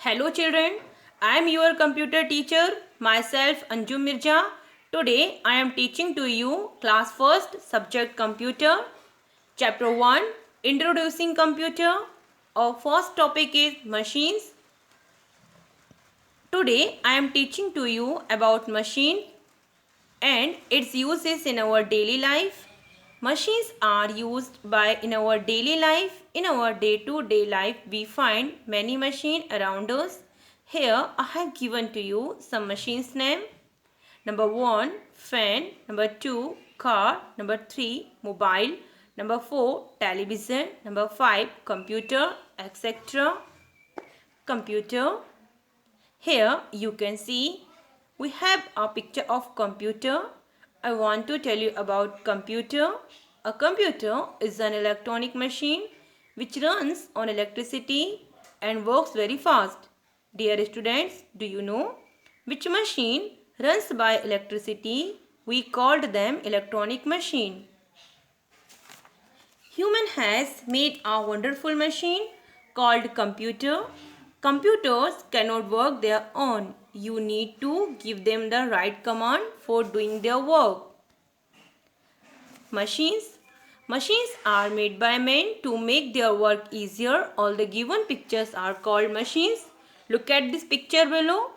Hello children, I am your computer teacher, myself Anju Mirza. Today I am teaching to you class 1st subject computer. Chapter 1 Introducing Computer. Our first topic is machines. Today I am teaching to you about machine and its uses in our daily life. Machines are used in our daily life. In our day-to-day life, we find many machines around us. Here, I have given to you some machines name. Number 1, fan. Number 2, car. Number 3, mobile. Number 4, television. Number 5, computer, etc. Computer. Here you can see we have a picture of computer. I want to tell you about computer. A computer is an electronic machine which runs on electricity and works very fast. Dear students, do you know which machine runs by electricity? We called them electronic machine. Human has made a wonderful machine called computer. Computers cannot work their own. You need to give them the right command for doing their work. Machines. Machines are made by men to make their work easier. All the given pictures are called machines. Look at this picture below.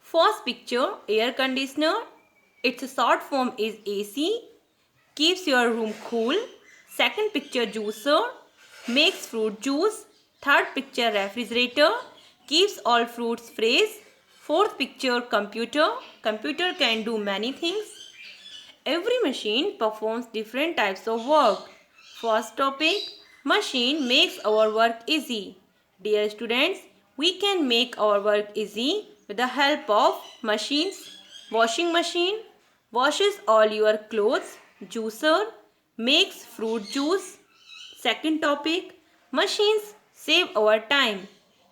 First picture, air conditioner. Its short form is AC. Keeps your room cool. Second picture, juicer. Makes fruit juice. Third picture, refrigerator. Keeps all fruits fresh. Fourth picture, computer. Computer can do many things. Every machine performs different types of work. First topic, machine makes our work easy. Dear students, we can make our work easy with the help of machines. Washing machine washes all your clothes. Juicer makes fruit juice. Second topic, machines save our time.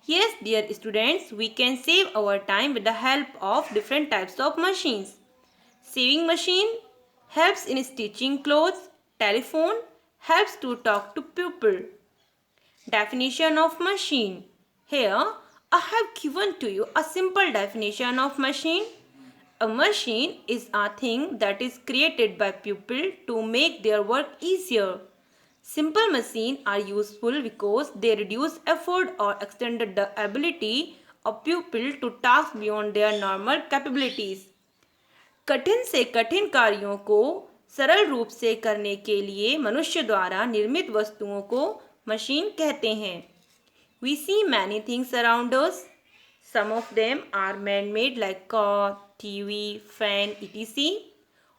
Yes, dear students, we can save our time with the help of different types of machines. Sewing machine helps in stitching clothes. Telephone helps to talk to people. Definition of machine. Here I have given to you a simple definition of machine. A machine is a thing that is created by people to make their work easier. Simple machines are useful because they reduce effort or extend the ability of people to task beyond their normal capabilities. कठिन से कठिन कार्यों को सरल रूप से करने के लिए मनुष्य द्वारा निर्मित वस्तुओं को मशीन कहते हैं. We see many things around us. Some of them are man-made like car, TV, fan, etc.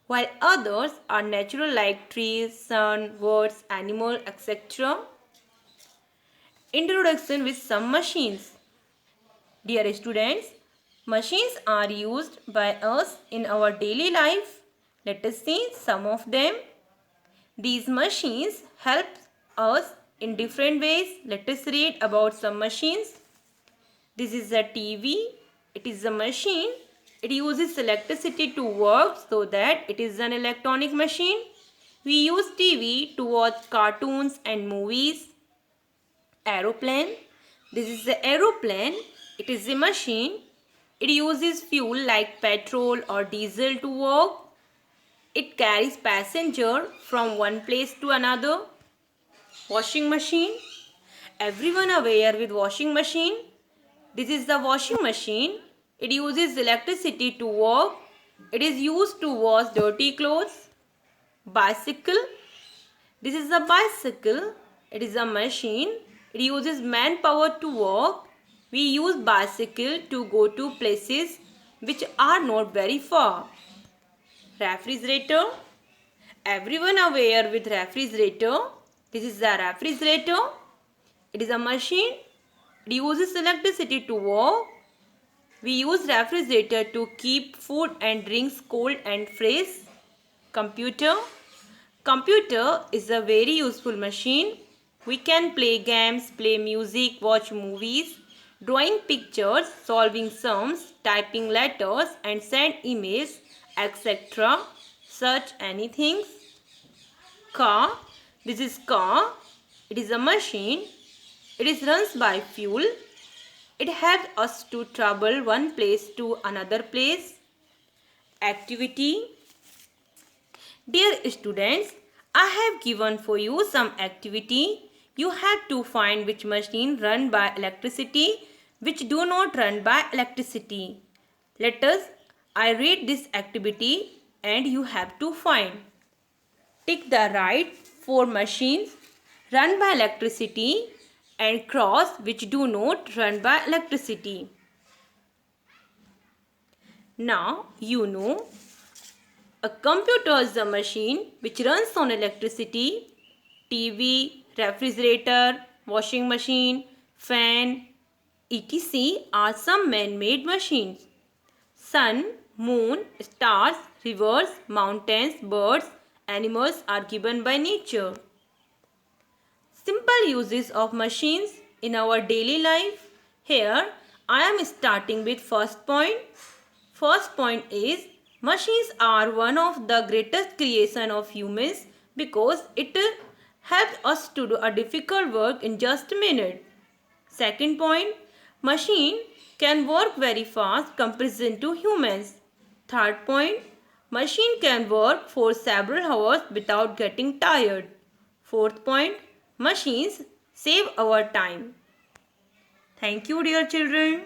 While others are natural like trees, sun, birds, animals, etc. Introduction with some machines. Dear students, machines are used by us in our daily life. Let us see some of them. These machines help us in different ways. Let us read about some machines. This is a TV. It is a machine. It uses electricity to work, so that it is an electronic machine. We use TV to watch cartoons and movies. Aeroplane. This is the aeroplane. It is a machine. It uses fuel like petrol or diesel to work. It carries passenger from one place to another. Washing machine. Everyone aware with washing machine. This is the washing machine. It uses electricity to work. It is used to wash dirty clothes. Bicycle. This is a bicycle. It is a machine. It uses manpower to work. We use bicycle to go to places which are not very far. Refrigerator. Everyone aware with refrigerator. This is the refrigerator. It is a machine. It uses electricity to work. We use refrigerator to keep food and drinks cold and fresh. Computer. Computer is a very useful machine. We can play games, play music, watch movies, drawing pictures, solving sums, typing letters and send emails, etc. Such anything. Car. This is car. It is a machine. It is runs by fuel. It helps us to travel one place to another place. Activity. Dear students, I have given for you some activity. You have to find which machine run by electricity, which do not run by electricity. I read this activity and you have to find. Tick the right for machines run by electricity and cross which do not run by electricity. Now you know a computer is a machine which runs on electricity. TV, refrigerator, washing machine, fan, etc. are some man-made machines. Sun, moon, stars, rivers, mountains, birds, animals are given by nature. Simple uses of machines in our daily life. Here I am starting with first point. First point is machines are one of the greatest creation of humans because it helps us to do a difficult work in just a minute. Second point, machine can work very fast comparison to humans. Third point, machine can work for several hours without getting tired. Fourth point, machines save our time. Thank you, dear children.